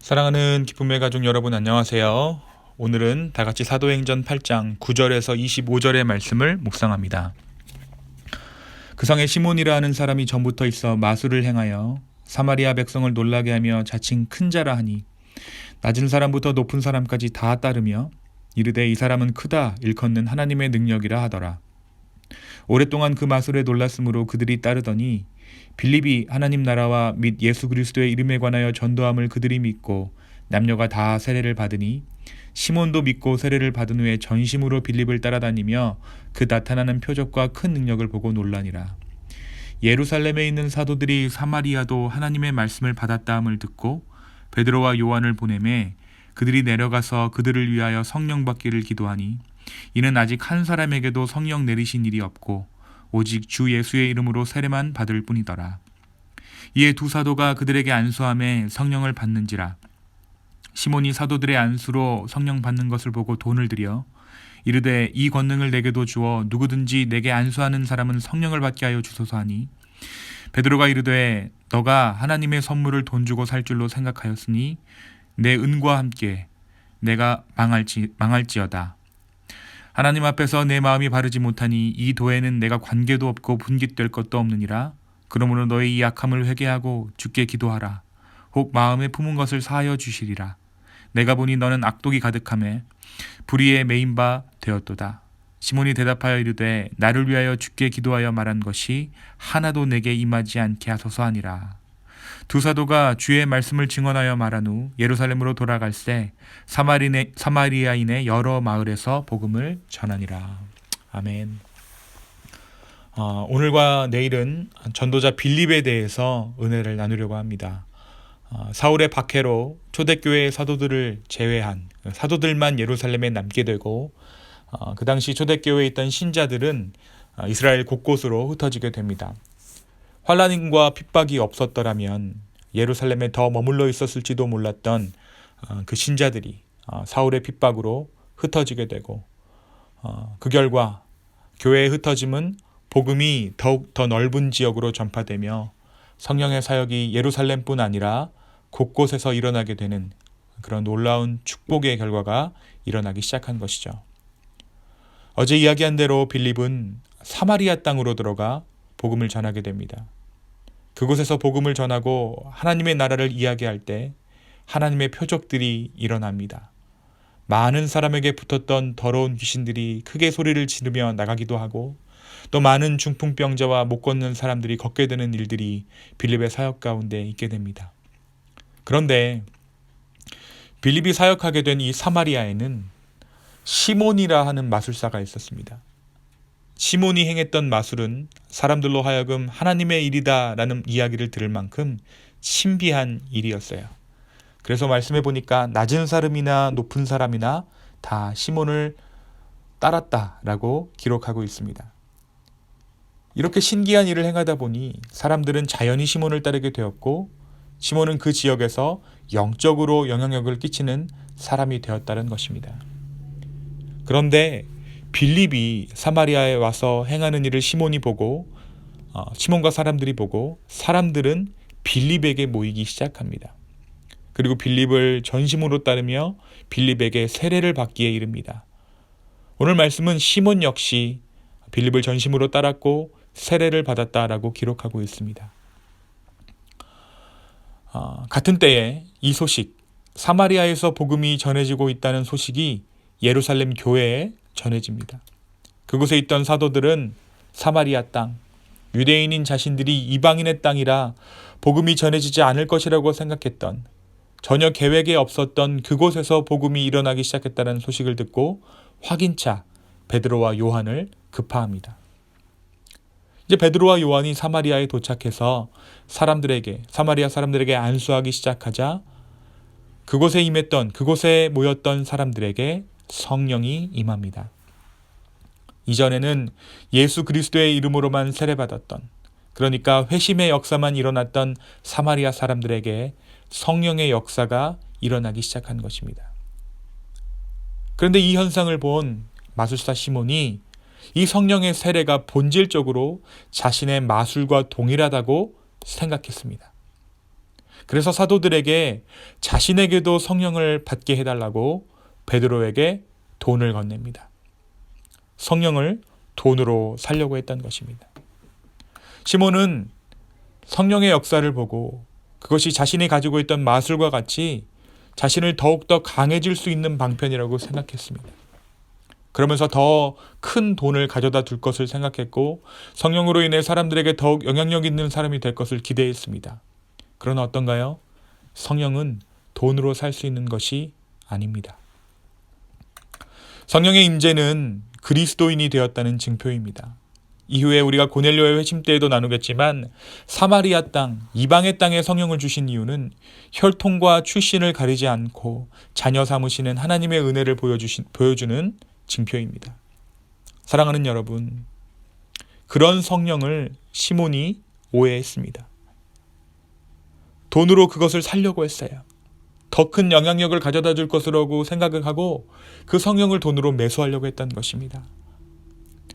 사랑하는 기쁨의 가족 여러분, 안녕하세요. 오늘은 다같이 사도행전 8장 9절에서 25절의 말씀을 묵상합니다. 그 성에 시몬이라 하는 사람이 전부터 있어 마술을 행하여 사마리아 백성을 놀라게 하며 자칭 큰 자라 하니 낮은 사람부터 높은 사람까지 다 따르며 이르되 이 사람은 크다 일컫는 하나님의 능력이라 하더라. 오랫동안 그 마술에 놀랐으므로 그들이 따르더니 빌립이 하나님 나라와 및 예수 그리스도의 이름에 관하여 전도함을 그들이 믿고 남녀가 다 세례를 받으니 시몬도 믿고 세례를 받은 후에 전심으로 빌립을 따라다니며 그 나타나는 표적과 큰 능력을 보고 놀라니라. 예루살렘에 있는 사도들이 사마리아도 하나님의 말씀을 받았다함을 듣고 베드로와 요한을 보내매 그들이 내려가서 그들을 위하여 성령 받기를 기도하니 이는 아직 한 사람에게도 성령 내리신 일이 없고 오직 주 예수의 이름으로 세례만 받을 뿐이더라. 이에 두 사도가 그들에게 안수하며 성령을 받는지라. 시몬이 사도들의 안수로 성령 받는 것을 보고 돈을 들여 이르되 이 권능을 내게도 주어 누구든지 내게 안수하는 사람은 성령을 받게 하여 주소서 하니 베드로가 이르되 너가 하나님의 선물을 돈 주고 살 줄로 생각하였으니 내 은과 함께 내가 망할지어다. 하나님 앞에서 내 마음이 바르지 못하니 이 도에는 내가 관계도 없고 분깃될 것도 없느니라. 그러므로 너의 이 약함을 회개하고 주께 기도하라. 혹 마음에 품은 것을 사하여 주시리라. 내가 보니 너는 악독이 가득하매 불의에 매인 바 되었도다. 시몬이 대답하여 이르되 나를 위하여 주께 기도하여 말한 것이 하나도 내게 임하지 않게 하소서 하니라. 두 사도가 주의 말씀을 증언하여 말한 후 예루살렘으로 돌아갈새 사마리아인의 여러 마을에서 복음을 전하니라. 아멘. 오늘과 내일은 전도자 빌립에 대해서 은혜를 나누려고 합니다. 사울의 박해로 초대교회의 사도들을 제외한 사도들만 예루살렘에 남게 되고 그 당시 초대교회에 있던 신자들은 이스라엘 곳곳으로 흩어지게 됩니다. 환난과 핍박이 없었더라면 예루살렘에 더 머물러 있었을지도 몰랐던 그 신자들이 사울의 핍박으로 흩어지게 되고 그 결과 교회의 흩어짐은 복음이 더욱 더 넓은 지역으로 전파되며 성령의 사역이 예루살렘뿐 아니라 곳곳에서 일어나게 되는 그런 놀라운 축복의 결과가 일어나기 시작한 것이죠. 어제 이야기한 대로 빌립은 사마리아 땅으로 들어가 복음을 전하게 됩니다. 그곳에서 복음을 전하고 하나님의 나라를 이야기할 때 하나님의 표적들이 일어납니다. 많은 사람에게 붙었던 더러운 귀신들이 크게 소리를 지르며 나가기도 하고 또 많은 중풍병자와 못 걷는 사람들이 걷게 되는 일들이 빌립의 사역 가운데 있게 됩니다. 그런데 빌립이 사역하게 된 이 사마리아에는 시몬이라 하는 마술사가 있었습니다. 시몬이 행했던 마술은 사람들로 하여금 하나님의 일이다 라는 이야기를 들을 만큼 신비한 일이었어요. 그래서 말씀해 보니까 낮은 사람이나 높은 사람이나 다 시몬을 따랐다라고 기록하고 있습니다. 이렇게 신기한 일을 행하다 보니 사람들은 자연히 시몬을 따르게 되었고 시몬은 그 지역에서 영적으로 영향력을 끼치는 사람이 되었다는 것입니다. 그런데 빌립이 사마리아에 와서 행하는 일을 시몬이 보고 시몬과 사람들이 보고 사람들은 빌립에게 모이기 시작합니다. 그리고 빌립을 전심으로 따르며 빌립에게 세례를 받기에 이릅니다. 오늘 말씀은 시몬 역시 빌립을 전심으로 따랐고 세례를 받았다라고 기록하고 있습니다. 같은 때에 이 소식, 사마리아에서 복음이 전해지고 있다는 소식이 예루살렘 교회에 전해집니다. 그곳에 있던 사도들은 사마리아 땅, 유대인인 자신들이 이방인의 땅이라 복음이 전해지지 않을 것이라고 생각했던 전혀 계획에 없었던 그곳에서 복음이 일어나기 시작했다는 소식을 듣고 확인차 베드로와 요한을 급파합니다. 이제 베드로와 요한이 사마리아에 도착해서 사마리아 사람들에게 안수하기 시작하자 그곳에 모였던 사람들에게 성령이 임합니다. 이전에는 예수 그리스도의 이름으로만 세례받았던, 그러니까 회심의 역사만 일어났던 사마리아 사람들에게 성령의 역사가 일어나기 시작한 것입니다. 그런데 이 현상을 본 마술사 시몬이 이 성령의 세례가 본질적으로 자신의 마술과 동일하다고 생각했습니다. 그래서 사도들에게 자신에게도 성령을 받게 해달라고 베드로에게 돈을 건넵니다. 성령을 돈으로 살려고 했던 것입니다. 시몬은 성령의 역사를 보고 그것이 자신이 가지고 있던 마술과 같이 자신을 더욱더 강해질 수 있는 방편이라고 생각했습니다. 그러면서 더 큰 돈을 가져다 둘 것을 생각했고 성령으로 인해 사람들에게 더욱 영향력 있는 사람이 될 것을 기대했습니다. 그러나 어떤가요? 성령은 돈으로 살 수 있는 것이 아닙니다. 성령의 임재는 그리스도인이 되었다는 증표입니다. 이후에 우리가 고넬료의 회심 때에도 나누겠지만 사마리아 땅, 이방의 땅에 성령을 주신 이유는 혈통과 출신을 가리지 않고 자녀 삼으시는 하나님의 은혜를 보여주는 증표입니다. 사랑하는 여러분, 그런 성령을 시몬이 오해했습니다. 돈으로 그것을 살려고 했어요. 더 큰 영향력을 가져다 줄 것이라고 생각을 하고 그 성령을 돈으로 매수하려고 했던 것입니다.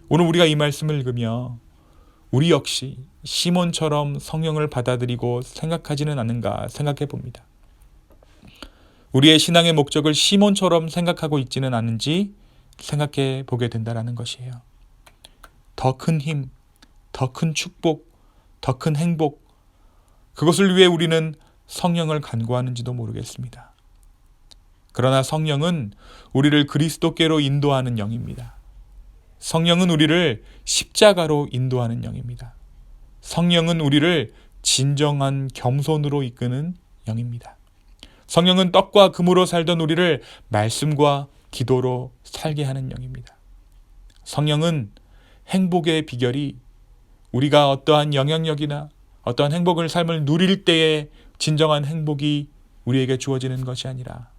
오늘 우리가 이 말씀을 읽으며 우리 역시 시몬처럼 성령을 받아들이고 생각하지는 않는가 생각해 봅니다. 우리의 신앙의 목적을 시몬처럼 생각하고 있지는 않은지 생각해 보게 된다는 것이에요. 더 큰 힘, 더 큰 축복, 더 큰 행복, 그것을 위해 우리는 성령을 간구하는지도 모르겠습니다. 그러나 성령은 우리를 그리스도께로 인도하는 영입니다. 성령은 우리를 십자가로 인도하는 영입니다. 성령은 우리를 진정한 겸손으로 이끄는 영입니다. 성령은 떡과 금으로 살던 우리를 말씀과 기도로 살게 하는 영입니다. 성령은 행복의 비결이 우리가 어떠한 영향력이나 어떠한 행복을 삶을 누릴 때에 진정한 행복이 우리에게 주어지는 것이 아니라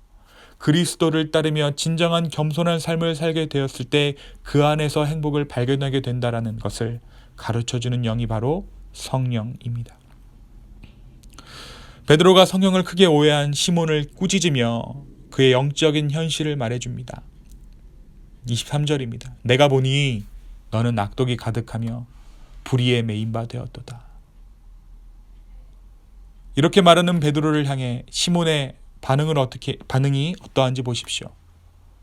그리스도를 따르며 진정한 겸손한 삶을 살게 되었을 때 그 안에서 행복을 발견하게 된다라는 것을 가르쳐주는 영이 바로 성령입니다. 베드로가 성령을 크게 오해한 시몬을 꾸짖으며 그의 영적인 현실을 말해줍니다. 23절입니다. 내가 보니 너는 악독이 가득하며 불의에 매인 바 되었도다. 이렇게 말하는 베드로를 향해 시몬의 반응이 어떠한지 보십시오.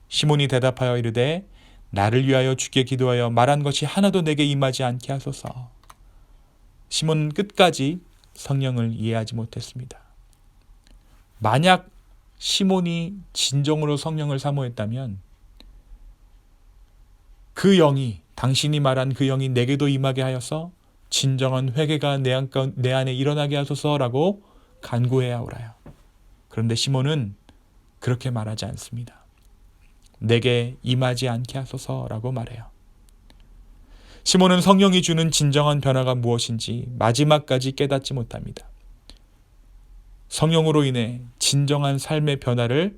시몬이 대답하여 이르되 나를 위하여 주께 기도하여 말한 것이 하나도 내게 임하지 않게 하소서. 시몬은 끝까지 성령을 이해하지 못했습니다. 만약 시몬이 진정으로 성령을 사모했다면 그 영이, 당신이 말한 그 영이 내게도 임하게 하여서 진정한 회개가 내 안에 일어나게 하소서라고 간구해야 옳아요. 그런데 시몬은 그렇게 말하지 않습니다. 내게 임하지 않게 하소서라고 말해요. 시몬은 성령이 주는 진정한 변화가 무엇인지 마지막까지 깨닫지 못합니다. 성령으로 인해 진정한 삶의 변화를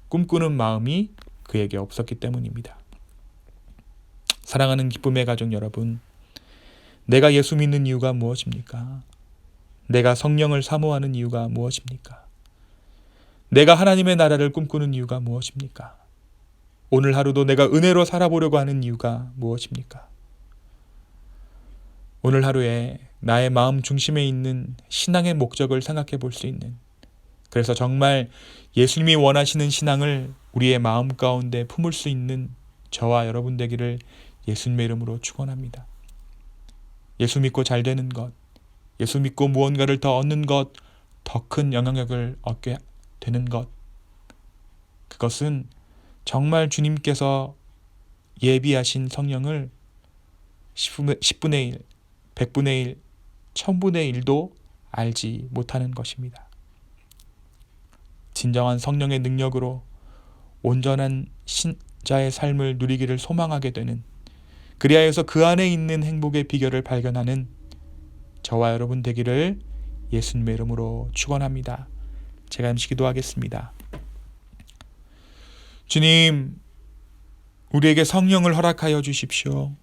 꿈꾸는 마음이 그에게 없었기 때문입니다. 사랑하는 기쁨의 가족 여러분, 내가 예수 믿는 이유가 무엇입니까? 내가 성령을 사모하는 이유가 무엇입니까? 내가 하나님의 나라를 꿈꾸는 이유가 무엇입니까? 오늘 하루도 내가 은혜로 살아보려고 하는 이유가 무엇입니까? 오늘 하루에 나의 마음 중심에 있는 신앙의 목적을 생각해 볼 수 있는, 그래서 정말 예수님이 원하시는 신앙을 우리의 마음 가운데 품을 수 있는 저와 여러분 되기를 예수님의 이름으로 축원합니다. 예수 믿고 잘 되는 것, 예수 믿고 무언가를 더 얻는 것, 더 큰 영향력을 얻게 되는 것, 그것은 정말 주님께서 예비하신 성령을 10분의 1, 100분의 1, 1000분의 1도 알지 못하는 것입니다. 진정한 성령의 능력으로 온전한 신자의 삶을 누리기를 소망하게 되는, 그리하여서 그 안에 있는 행복의 비결을 발견하는 저와 여러분 되기를 예수님의 이름으로 축원합니다. 제가 잠시 기도하겠습니다. 주님, 우리에게 성령을 허락하여 주십시오.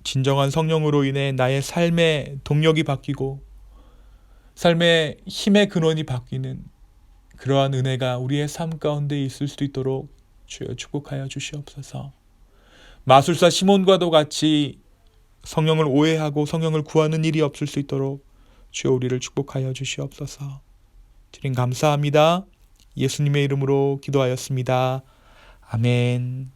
진정한 성령으로 인해 나의 삶의 동력이 바뀌고 삶의 힘의 근원이 바뀌는 그러한 은혜가 우리의 삶 가운데 있을 수 있도록 주여 축복하여 주시옵소서. 마술사 시몬과도 같이 성령을 오해하고 성령을 구하는 일이 없을 수 있도록 주여 우리를 축복하여 주시옵소서. 주님 감사합니다. 예수님의 이름으로 기도하였습니다. 아멘.